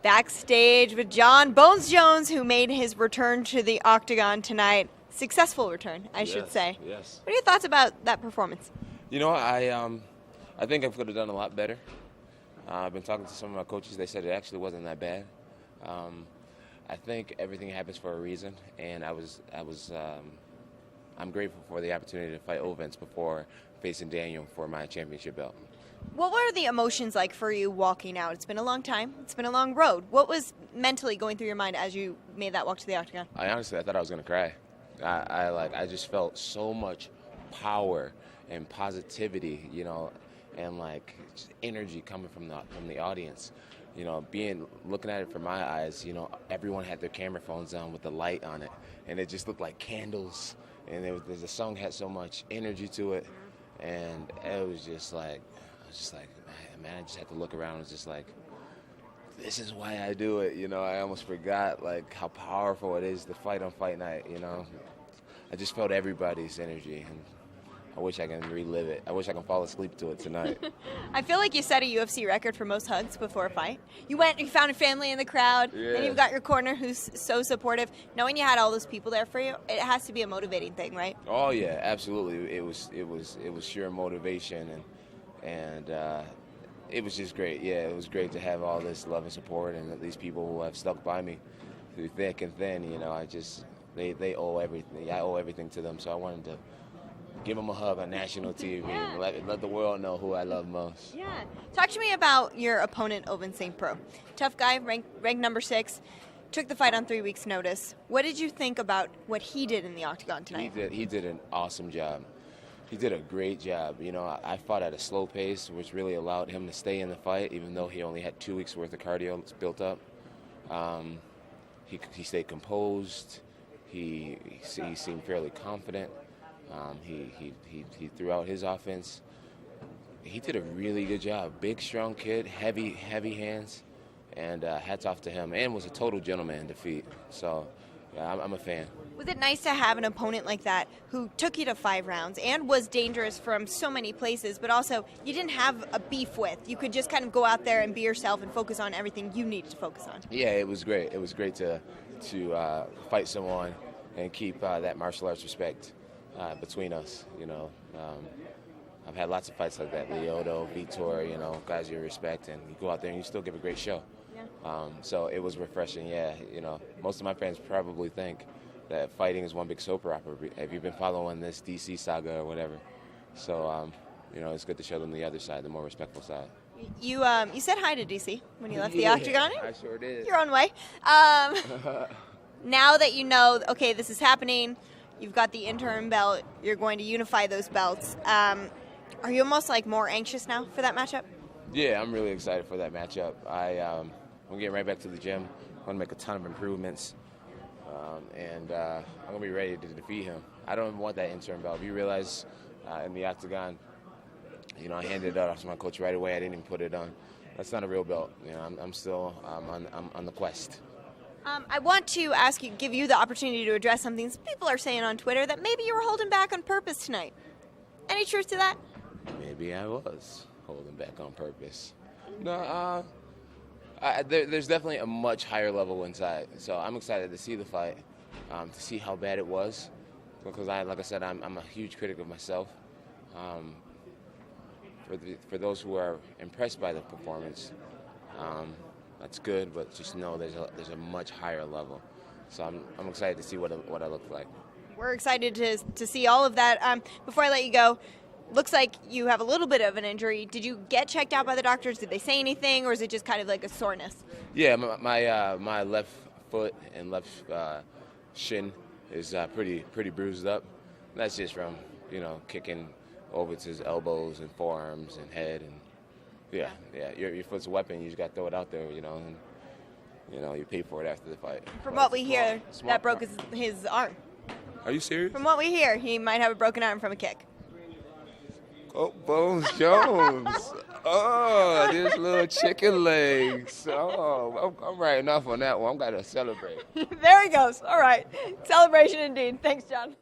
Backstage with John Bones Jones, who made his return to the Octagon tonight. Successful return, I should say. Yes. What are your thoughts about that performance? You know, I think I could have done a lot better. I've been talking to some of my coaches. They said it actually wasn't that bad. I think everything happens for a reason, and I'm grateful for the opportunity to fight Ovens before facing Daniel for my championship belt. What were the emotions like for you walking out? It's been a long time. It's been a long road. What was mentally going through your mind as you made that walk to the Octagon? I thought I was going to cry. I just felt so much power and positivity, you know, and like just energy coming from the audience. You know, looking at it from my eyes, you know, everyone had their camera phones on with the light on it, and it just looked like candles. And the song had so much energy to it, and it was just like, man, I just had to look around. It was just like, this is why I do it. You know, I almost forgot like how powerful it is to fight on fight night. You know, I just felt everybody's energy, and I wish I can relive it. I wish I can fall asleep to it tonight. I feel like you set a UFC record for most hugs before a fight. You found a family in the crowd, Yeah. and you've got your corner who's so supportive. Knowing you had all those people there for you, it has to be a motivating thing, right? Oh yeah, absolutely. It was sheer motivation, and it was just great. Yeah, it was great to have all this love and support, and these people who have stuck by me through thick and thin. You know, they owe everything. I owe everything to them. So I wanted to give them a hug on national TV. Yeah. Let the world know who I love most. Yeah. Talk to me about your opponent, Ovince St. Preux. Tough guy, ranked number 6. Took the fight on 3 weeks' notice. What did you think about what he did in the Octagon tonight? He did an awesome job. He did a great job. You know, I fought at a slow pace, which really allowed him to stay in the fight, even though he only had 2 weeks' worth of cardio built up. He stayed composed. He seemed fairly confident. He threw out his offense. He did a really good job. Big, strong kid, heavy hands, and hats off to him. And was a total gentleman in defeat. So, yeah, I'm a fan. Was it nice to have an opponent like that who took you to 5 rounds and was dangerous from so many places, but also you didn't have a beef with? You could just kind of go out there and be yourself and focus on everything you needed to focus on. Yeah, it was great. It was great to fight someone and keep that martial arts respect between us. You know, I've had lots of fights like that. Lyoto, Vitor, you know, guys you respect, and you go out there and you still give a great show. Yeah. So it was refreshing. Yeah, you know, most of my fans probably think that fighting is one big soap opera. Have you been following this DC saga or whatever? So, you know, it's good to show them the other side, the more respectful side. You said hi to DC when you left the Octagon. I sure did. Your own way. Now that you know, okay, this is happening, you've got the interim belt, you're going to unify those belts. Are you almost like more anxious now for that matchup? Yeah, I'm really excited for that matchup. I'm getting right back to the gym. I'm going to make a ton of improvements. And I'm going to be ready to defeat him. I don't even want that interim belt. If you realize in the Octagon, you know, I handed it off to my coach right away. I didn't even put it on. That's not a real belt. You know, I'm still on the quest. I want to give you the opportunity to address something some people are saying on Twitter, that maybe you were holding back on purpose tonight. Any truth to that? Maybe I was holding back on purpose. No, there's definitely a much higher level inside. So I'm excited to see the fight, to see how bad it was, because like I said, I'm a huge critic of myself. For those who are impressed by the performance, that's good, but just know there's a much higher level. So I'm excited to see what I look like. We're excited to see all of that. Before I let you go, looks like you have a little bit of an injury. Did you get checked out by the doctors? Did they say anything, or is it just kind of like a soreness? Yeah, my left foot and left shin is pretty bruised up. That's just from, you know, kicking over to his elbows and forearms and head, and yeah. Your foot's a weapon. You just got to throw it out there, you know, and you know you pay for it after the fight. From what we hear, that broke his arm. Are you serious? From what we hear, he might have a broken arm from a kick. Oh, Bones Jones. Oh, this little chicken legs. Oh, I'm writing off on that one. I'm going to celebrate. There he goes. All right. Celebration indeed. Thanks, John.